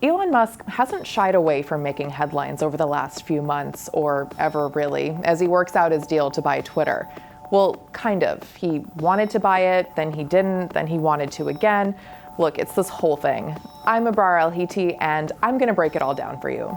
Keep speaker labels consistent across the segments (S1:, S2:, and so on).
S1: Elon Musk hasn't shied away from making headlines over the last few months, or ever really, as he works out his deal to buy Twitter. Well, kind of. He wanted to buy it, then he didn't, then he wanted to again. Look, it's this whole thing. I'm Abrar Al-Hiti, and I'm gonna break it all down for you.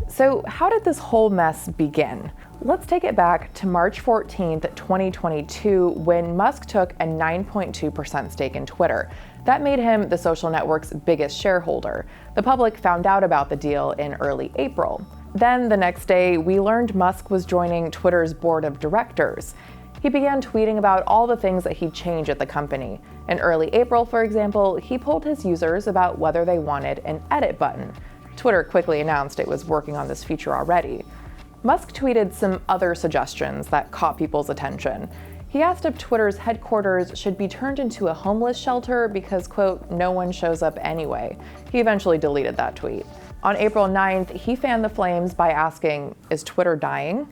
S1: So how did this whole mess begin? Let's take it back to March 14th, 2022, when Musk took a 9.2% stake in Twitter. That made him the social network's biggest shareholder. The public found out about the deal in early April. Then the next day, we learned Musk was joining Twitter's board of directors. He began tweeting about all the things that he'd change at the company. In early April, for example, he polled his users about whether they wanted an edit button. Twitter quickly announced it was working on this feature already. Musk tweeted some other suggestions that caught people's attention. He asked if Twitter's headquarters should be turned into a homeless shelter because, quote, no one shows up anyway. He eventually deleted that tweet. On April 9th, he fanned the flames by asking, is Twitter dying?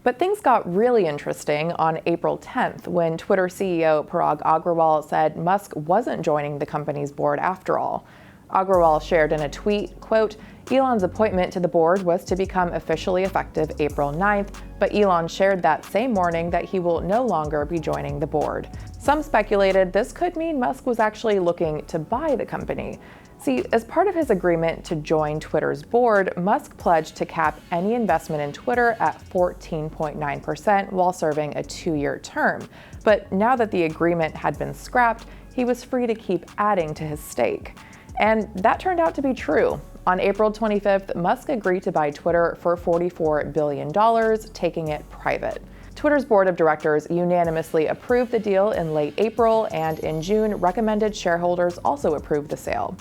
S1: But things got really interesting on April 10th when Twitter CEO Parag Agrawal said Musk wasn't joining the company's board after all. Agrawal shared in a tweet, quote, Elon's appointment to the board was to become officially effective April 9th, but Elon shared that same morning that he will no longer be joining the board. Some speculated this could mean Musk was actually looking to buy the company. See, as part of his agreement to join Twitter's board, Musk pledged to cap any investment in Twitter at 14.9% while serving a 2-year term. But now that the agreement had been scrapped, he was free to keep adding to his stake. And that turned out to be true. On April 25th, Musk agreed to buy Twitter for $44 billion, taking it private. Twitter's board of directors unanimously approved the deal in late April, and in June recommended shareholders also approve the sale.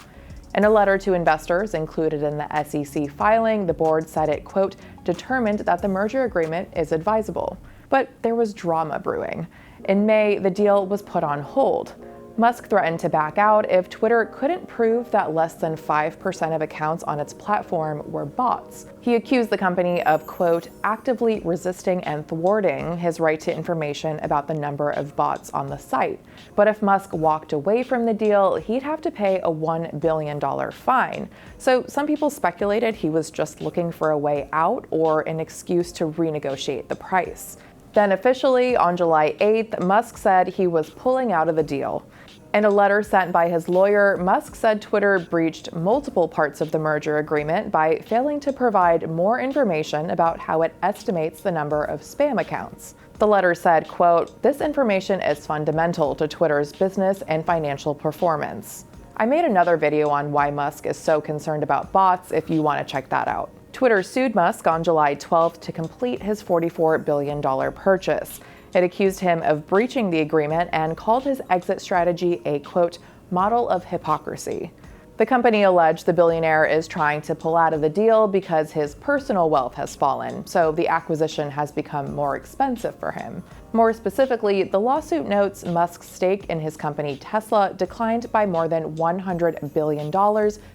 S1: In a letter to investors included in the SEC filing, the board said it, quote, determined that the merger agreement is advisable. But there was drama brewing. In May, the deal was put on hold. Musk threatened to back out if Twitter couldn't prove that less than 5% of accounts on its platform were bots. He accused the company of, quote, actively resisting and thwarting his right to information about the number of bots on the site. But if Musk walked away from the deal, he'd have to pay a $1 billion fine. So some people speculated he was just looking for a way out or an excuse to renegotiate the price. Then officially, on July 8th, Musk said he was pulling out of the deal. In a letter sent by his lawyer, Musk said Twitter breached multiple parts of the merger agreement by failing to provide more information about how it estimates the number of spam accounts. The letter said, quote, this information is fundamental to Twitter's business and financial performance. I made another video on why Musk is so concerned about bots if you want to check that out. Twitter sued Musk on July 12th to complete his $44 billion purchase. It accused him of breaching the agreement and called his exit strategy a, quote, model of hypocrisy. The company alleged the billionaire is trying to pull out of the deal because his personal wealth has fallen, so the acquisition has become more expensive for him. More specifically, the lawsuit notes Musk's stake in his company Tesla declined by more than $100 billion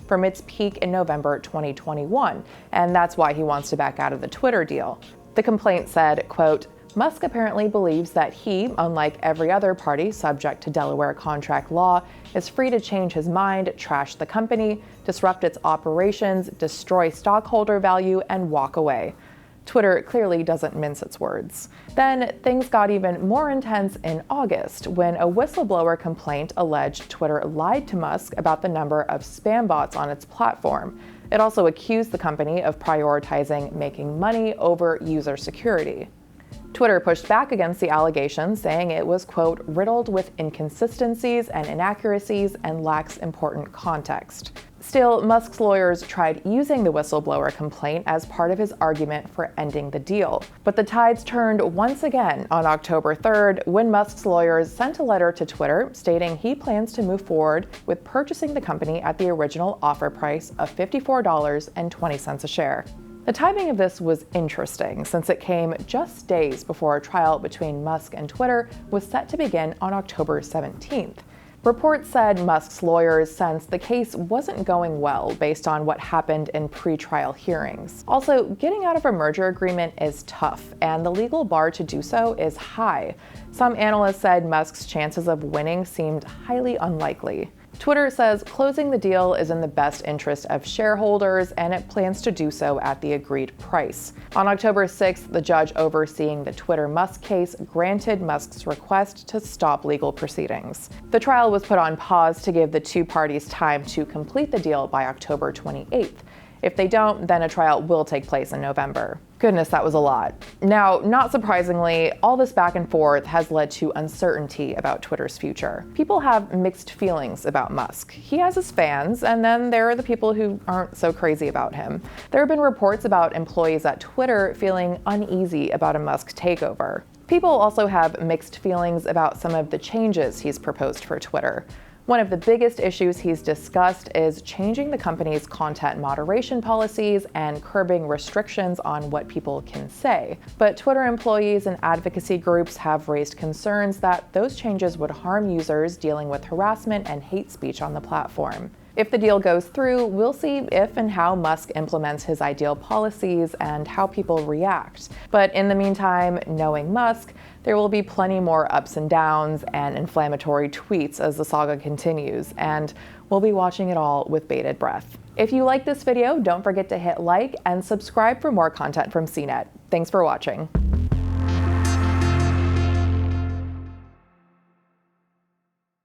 S1: from its peak in November 2021, and that's why he wants to back out of the Twitter deal. The complaint said, quote, Musk apparently believes that he, unlike every other party subject to Delaware contract law, is free to change his mind, trash the company, disrupt its operations, destroy stockholder value, and walk away. Twitter clearly doesn't mince its words. Then things got even more intense in August when a whistleblower complaint alleged Twitter lied to Musk about the number of spam bots on its platform. It also accused the company of prioritizing making money over user security. Twitter pushed back against the allegations, saying it was, quote, riddled with inconsistencies and inaccuracies and lacks important context. Still, Musk's lawyers tried using the whistleblower complaint as part of his argument for ending the deal. But the tides turned once again on October 3rd when Musk's lawyers sent a letter to Twitter stating he plans to move forward with purchasing the company at the original offer price of $54.20 a share. The timing of this was interesting since it came just days before a trial between Musk and Twitter was set to begin on October 17th. Reports said Musk's lawyers sensed the case wasn't going well based on what happened in pre-trial hearings. Also, getting out of a merger agreement is tough, and the legal bar to do so is high. Some analysts said Musk's chances of winning seemed highly unlikely. Twitter says closing the deal is in the best interest of shareholders, and it plans to do so at the agreed price. On October 6th, the judge overseeing the Twitter-Musk case granted Musk's request to stop legal proceedings. The trial was put on pause to give the two parties time to complete the deal by October 28th. If they don't, then a trial will take place in November. Goodness, that was a lot. Now, not surprisingly, all this back and forth has led to uncertainty about Twitter's future. People have mixed feelings about Musk. He has his fans, and then there are the people who aren't so crazy about him. There have been reports about employees at Twitter feeling uneasy about a Musk takeover. People also have mixed feelings about some of the changes he's proposed for Twitter. One of the biggest issues he's discussed is changing the company's content moderation policies and curbing restrictions on what people can say. But Twitter employees and advocacy groups have raised concerns that those changes would harm users dealing with harassment and hate speech on the platform. If the deal goes through, we'll see if and how Musk implements his ideal policies and how people react. But in the meantime, knowing Musk, there will be plenty more ups and downs and inflammatory tweets as the saga continues, and we'll be watching it all with bated breath. If you like this video, don't forget to hit like and subscribe for more content from CNET. Thanks for watching.